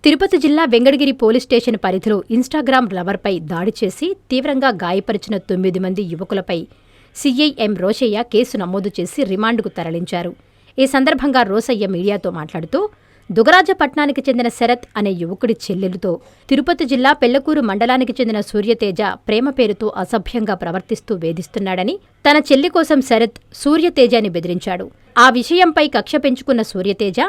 తిరుపతి జిల్లా Venkatagiri police station పరిధిలో Instagram లవర్పై దాడి చేసి తీవ్రంగా గాయపరిచిన 9 మంది యువకులపై సీఐఎం రోషయ్య కేసు నమోదు చేసి రిమాండ్కు తరలించారు. ఈ సందర్భంగా రోషయ్య మీడియాతో మాట్లాడుతూ దుగరాజపట్నానికి చెందిన శరత్ అనే యువకుడి చెల్లెలుతో తిరుపతి జిల్లా పెళ్లకూరు మండలానికి చెందిన సూర్యతేజ ప్రేమ పేరుతో అసభ్యంగా ప్రవర్తిస్తూ వేధిస్తున్నాడని, తన చెల్లి కోసం శరత్ సూర్యతేజని బెదిరించాడు. ఆ విషయంపై కక్ష పెంచుకున్న సూర్యతేజ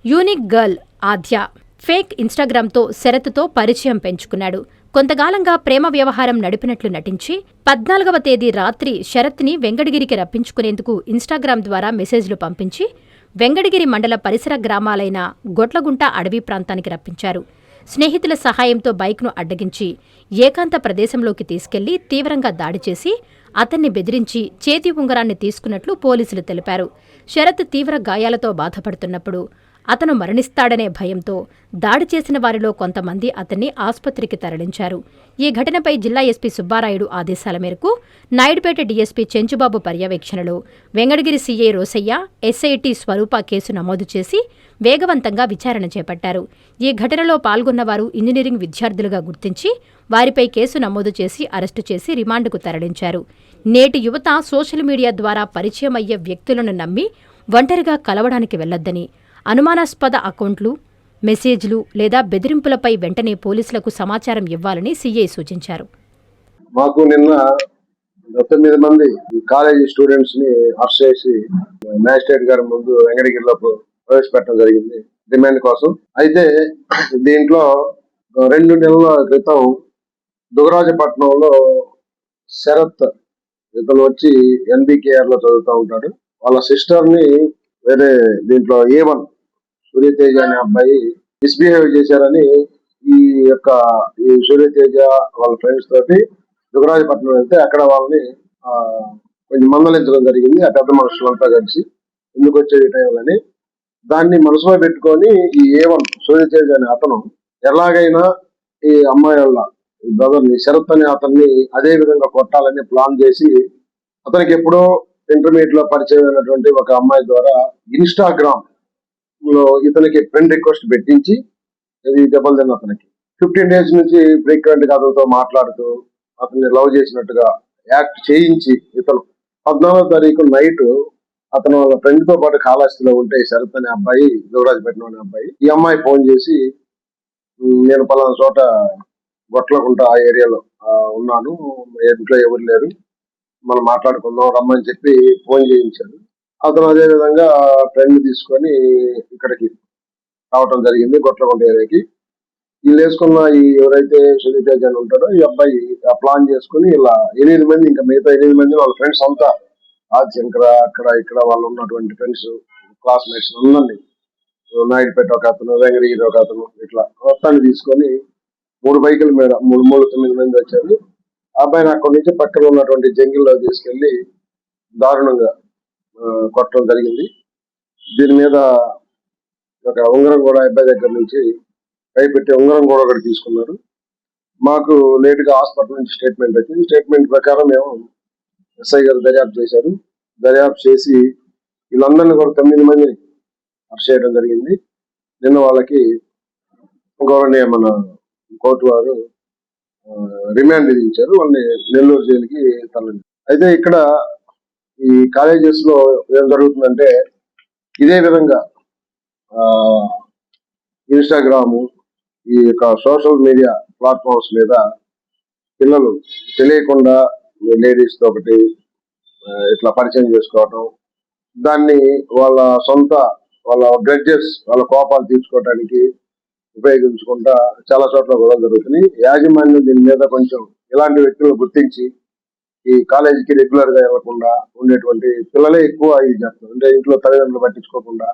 యూనిక్ గర్ల్ ఆద్య ఫేక్ ఇన్స్టాగ్రామ్తో శరత్తో పరిచయం పెంచుకున్నాడు. కొంతకాలంగా ప్రేమ వ్యవహారం నడిపినట్లు నటించి 14వ తేదీ రాత్రి శరత్ని వెంకటగిరికి రప్పించుకునేందుకు ఇన్స్టాగ్రామ్ ద్వారా మెసేజ్లు పంపించి వెంకటగిరి మండల పరిసర గ్రామాలైన గొట్లగుంట అడవి ప్రాంతానికి రప్పించారు. స్నేహితుల సహాయంతో బైక్ను అడ్డగించి ఏకాంత ప్రదేశంలోకి తీసుకెళ్లి తీవ్రంగా దాడి చేసి అతన్ని బెదిరించి చేతి ఉంగరాన్ని తీసుకున్నట్లు పోలీసులు తెలిపారు. శరత్ తీవ్ర గాయాలతో బాధపడుతున్నప్పుడు అతను మరణిస్తాడనే భయంతో దాడి చేసిన వారిలో కొంతమంది అతన్ని ఆసుపత్రికి తరలించారు. ఈ ఘటనపై జిల్లా ఎస్పీ సుబ్బారాయుడు ఆదేశాల మేరకు నాయుడుపేట డీఎస్పీ చెంచుబాబు పర్యవేక్షణలో వెంకటగిరి సీఐ రోసయ్య, ఎస్ఐటి స్వరూప కేసు నమోదు చేసి వేగవంతంగా విచారణ చేపట్టారు. ఈ ఘటనలో పాల్గొన్నవారు ఇంజనీరింగ్ విద్యార్థులుగా గుర్తించి వారిపై కేసు నమోదు చేసి అరెస్టు చేసి రిమాండ్కు తరలించారు. నేటి యువత సోషల్ మీడియా ద్వారా పరిచయం అయ్యే వ్యక్తులను నమ్మి ఒంటరిగా కలవడానికి వెళ్లొద్దని, అనుమానాస్పద అకౌంట్లు, మెసేజ్లు లేదా బెదిరింపులపై వెంటనే పోలీసులకు సమాచారం ఇవ్వాలని సీఐ సూచించారు. మాకు నిన్న 9 మంది కాలేజీ స్టూడెంట్స్ ని అరెస్ట్ చేసి మ్యాజిస్ట్రేట్ గారి ముందు వెంకటగిరిలో ప్రవేశపెట్టడం జరిగింది డిమాండ్ కోసం. అయితే దీంట్లో 2 నెలల క్రితం దుగరాజపట్నంలో శరత్ ఇతను వచ్చి ఎన్బికేఆర్ లో చదువుతూ ఉంటాడు. వాళ్ళ సిస్టర్ ని వేరే దీంట్లో A1 సూర్యతేజ అనే అబ్బాయి మిస్బిహేవ్ చేశారని ఈ సూర్యతేజ వాళ్ళ ఫ్రెండ్స్ తోటి దుగరాజపట్నం వెళ్తే అక్కడ వాళ్ళని కొంచెం మందలించడం జరిగింది. ఆ పెద్ద మనుషులంతా కలిసి ఎందుకు వచ్చే టైంలని దాన్ని మనసులో పెట్టుకొని ఈ A1 సూర్యతేజ అనే అతను ఎలాగైనా ఈ అమ్మాయి వాళ్ళ ఈ బ్రదర్ ని శరత్ అనే అతన్ని అదే విధంగా కొట్టాలని ప్లాన్ చేసి అతనికి ఎప్పుడో ఇంటర్మీడియట్ లో పరిచయం అయినటువంటి ఒక అమ్మాయి ద్వారా ఇన్స్టాగ్రామ్ లో ఇతనికి ఫ్రెండ్ రిక్వెస్ట్ పెట్టించి ఇది దెబ్బలు తిన్న అతనికి 15 days నుంచి ఫ్రీక్వెంట్ గా అతనితో మాట్లాడుతూ అతన్ని లవ్ చేసినట్టుగా యాక్ట్ చేయించి ఇతను 14వ తారీఖు నైట్ అతను వాళ్ళ ఫ్రెండ్ తో పాటు కాళహస్తిలో ఉంటే శరత్ అనే అబ్బాయి, దుగరాజపట్నం అనే అబ్బాయి, ఈ అమ్మాయి ఫోన్ చేసి నేను పలానా చోట గొట్లకుంట ఆ ఏరియాలో ఉన్నాను, ఇంట్లో ఎవరు లేరు, మనం మాట్లాడుకుందాం రమ్మని చెప్పి ఫోన్ చేయించాడు. అతను అదే విధంగా ఫ్రెండ్ తీసుకొని ఇక్కడికి రావటం జరిగింది గొట్లకుంట ఏరియాకి. వీళ్ళు వేసుకున్న ఎవరైతే సూర్యతేజ అని ఉంటాడో ఈ అబ్బాయి ఆ ప్లాన్ చేసుకుని ఇలా 8 మంది, ఇంకా మిగతా 8 మంది వాళ్ళ ఫ్రెండ్స్ అంతా ఆదిశంకర అక్కడ ఇక్కడ వాళ్ళు ఉన్నటువంటి ఫ్రెండ్స్ క్లాస్మేట్స్ అందరినీ, నాయుడుపేట ఒక అతను, వెంకటగిరి ఒక అతను, ఇట్లా మొత్తాన్ని తీసుకొని 3 బైకుల మీద 9 మంది వచ్చారు. ఆ అబ్బాయిని అక్కడి నుంచి పక్కన ఉన్నటువంటి జంగిల్లో తీసుకెళ్లి దారుణంగా కొట్టడం జరిగింది. దీని మీద ఒక ఉంగరం కూడా అబ్బాయి దగ్గర నుంచి భయపెట్టి ఉంగరం కూడా ఒకటి తీసుకున్నారు. మాకు లేట్ గా హాస్పిటల్ నుంచి స్టేట్మెంట్ వచ్చింది. స్టేట్మెంట్ ప్రకారం మేము ఎస్ఐ గారు దర్యాప్తు చేశారు. దర్యాప్తు చేసి వీళ్ళందరినీ కూడా 9 మందిని అరెస్ట్ చేయడం జరిగింది. నిన్న వాళ్ళకి గౌరవనీయ మన కోర్టు వారు రిమాండ్ విధించారు. వాళ్ళని నెల్లూరు జైలుకి తరలించారు. అయితే ఇక్కడ ఈ కాలేజెస్ లో ఏం జరుగుతుందంటే ఇదే విధంగా ఇన్స్టాగ్రాము ఈ యొక్క సోషల్ మీడియా ప్లాట్ఫామ్స్ మీద పిల్లలు తెలియకుండా లేడీస్ తో ఒకటి ఇట్లా పరిచయం చేసుకోవటం, దాన్ని వాళ్ళ గ్రెడ్జెస్ వాళ్ళ కోపాలు తీర్చుకోవడానికి ఉపయోగించుకుంటా చాలా చోట్ల కూడా జరుగుతున్నాయి. యాజమాన్యం దీని మీద కొంచెం ఇలాంటి వ్యక్తులను గుర్తించి ఈ కాలేజీకి రెగ్యులర్ గా వెళ్లకుండా ఉండేటువంటి పిల్లలే ఎక్కువ ఇది చేస్తారు. అంటే ఇంట్లో తల్లిదండ్రులు పట్టించుకోకుండా,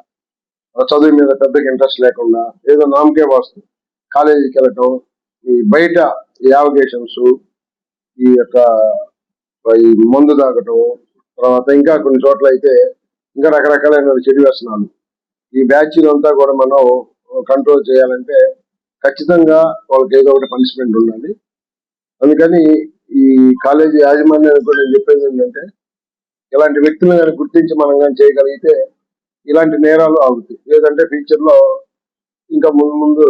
చదువు మీద పెద్దగా ఇంట్రెస్ట్ లేకుండా ఏదో నామకే వస్తుంది కాలేజీకి వెళ్ళటం, ఈ బయట ఈ యావిగేషన్స్, ఈ యొక్క ఈ మందు తాగటం, తర్వాత ఇంకా కొన్ని చోట్ల అయితే ఇంకా రకరకాలైన చెడు వ్యసనాలు. ఈ బ్యాచ్ అంతా కూడా మనం కంట్రోల్ చేయాలంటే ఖచ్చితంగా వాళ్ళకి ఏదో ఒకటి పనిష్మెంట్ ఉండాలి. అందుకని ఈ కాలేజీ యాజమాన్యానికి కూడా నేను చెప్పేది ఏంటంటే ఇలాంటి వ్యక్తులను కానీ గుర్తించి మనం కానీ చేయగలిగితే ఇలాంటి నేరాలు ఆగుతాయి. లేదంటే ఫ్యూచర్ లో ఇంకా ముందు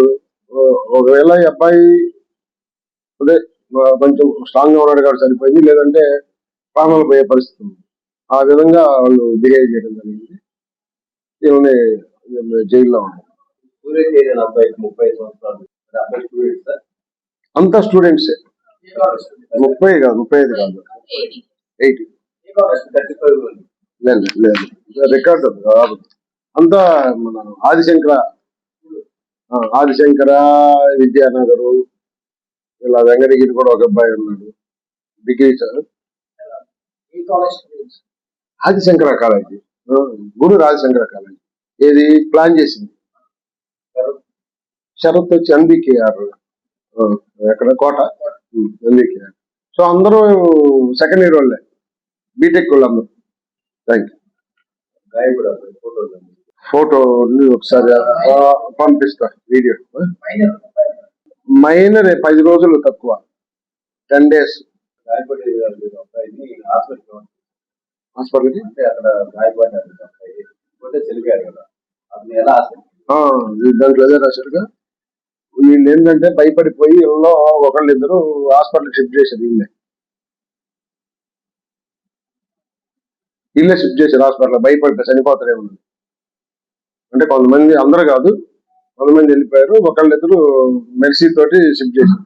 ఒకవేళ ఈ అబ్బాయి అదే కొంచెం స్ట్రాంగ్ గా ఉన్నాడు కాబట్టి సరిపోయింది, లేదంటే ప్రాణాలు పోయే పరిస్థితి ఉంది. ఆ విధంగా వాళ్ళు బిహేవ్ చేయడం జరిగింది. ఈమె జైల్లో ఉంది. అబ్బాయికి 30 సంవత్సరాలు అబ్బాయి స్టూడెంట్స్ సార్, అంతా స్టూడెంట్సే. 30 కాదు, 35 కాదు, 80. 35 లేదు లేదు, రికార్డు రాదు. అంతా మన ఆదిశంకర విద్యానగరు, ఇలా వెంకటగిరి కూడా ఒక అబ్బాయి ఉన్నాడు. డిగ్రీ సార్, ఈ college Adishankara college, Gudur Adishankara college. ఏది ప్లాన్ చేసింది షరత్ వచ్చి ఎన్బికేఆర్, ఎక్కడ కోట, ఎన్బికేఆర్. సో అందరూ సెకండ్ ఇయర్ వాళ్ళే, బీటెక్ వాళ్ళు అందరూ. Thank you. గాయకుడు ఫోటో ఒకసారి పంపిస్తా, వీడియో. మైనర్ 10 రోజులు తక్కువ, 10 days గాయపడి అబ్బాయిని హాస్పిటల్కి. అంటే అక్కడ గాయపడ్డారు అబ్బాయి, అంటే చనిపోయారు కదా, అతను ఎలా దాంట్లో ఏదో రాశారుగా. వీళ్ళు ఏంటంటే భయపడిపోయి ఇళ్ళలో ఒకళ్ళిద్దరు హాస్పిటల్కి షిఫ్ట్ చేశారు. వీళ్ళే షిఫ్ట్ చేశారు హాస్పిటల్, భయపడితే చనిపోతారేమో. అంటే కొంతమంది, అందరూ కాదు, కొంతమంది వెళ్ళిపోయారు, ఒకళ్ళిద్దరు మెర్సీ తోటి షిఫ్ట్ చేశారు.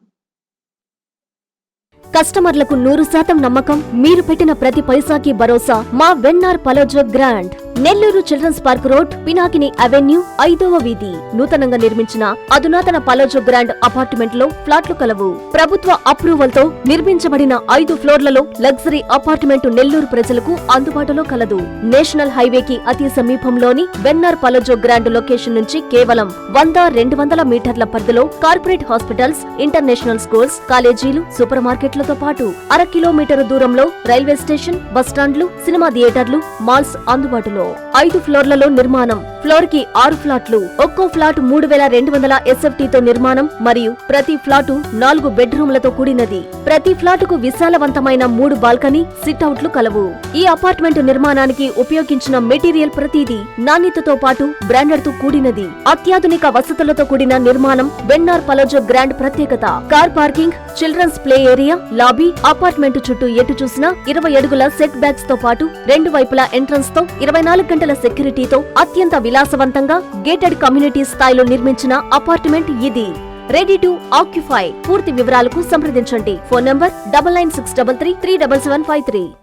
కస్టమర్లకు 100% నమ్మకం, మీరు పెట్టిన ప్రతి పైసాకి భరోసా మా VNR Palazzo Grand. Nellore children's park road, Pinakini avenue, 5వ వీధి. నూతనంగా నిర్మించిన అధునాతన పలోజో గ్రాండ్ అపార్ట్మెంట్ లో ఫ్లాట్లు కలవు. ప్రభుత్వ అప్రూవల్ తో నిర్మించబడిన 5 ఫ్లోర్లలో లగ్జరీ అపార్ట్మెంట్ నెల్లూరు ప్రజలకు అందుబాటులో కలదు. నేషనల్ హైవేకి అతి సమీపంలోని వెన్నార్ పలోజో గ్రాండ్ లొకేషన్ నుంచి కేవలం 100-200 మీటర్ల పరిధిలో కార్పొరేట్ హాస్పిటల్స్, ఇంటర్నేషనల్ స్కూల్స్, కాలేజీలు, సూపర్ మార్కెట్లతో పాటు 1/2 కిలోమీటర్ దూరంలో రైల్వే స్టేషన్, బస్టాండ్లు, సినిమా థియేటర్లు, మాల్స్ అందుబాటులో. 5 ఫ్లోర్లలో నిర్మాణం. ఫ్లోర్ కి 6 ఫ్లాట్లు. ఒక్కో ఫ్లాట్ 3200 SFT తో నిర్మాణం మరియు ప్రతి ఫ్లాటు 4 బెడ్రూమ్లతో కూడినది. ప్రతి ఫ్లాటుకు విశాలవంతమైన 3 బాల్కనీ, సిట్అవుట్లు కలవు. ఈ అపార్ట్మెంట్ నిర్మాణానికి ఉపయోగించిన మెటీరియల్ ప్రతిదీ నాణ్యతతో పాటు బ్రాండెడ్ తో కూడినది. అత్యాధునిక వసతులతో కూడిన నిర్మాణం వెన్నార్ పలోజో గ్రాండ్ ప్రత్యేకత. Car parking, children's play area, lobby, apartment చుట్టూ ఎటు చూసినా 20 అడుగుల సెట్ బ్యాక్స్ తో పాటు 2 వైపులా ఎంట్రన్స్ తో 24 గంటల సెక్యూరిటీతో అత్యంత విలాసవంతంగా గేటెడ్ కమ్యూనిటీ స్థాయిలో నిర్మించిన అపార్ట్మెంట్ ఇది. Ready to occupy. పూర్తి వివరాలకు సంప్రదించండి. Phone number 9963337753.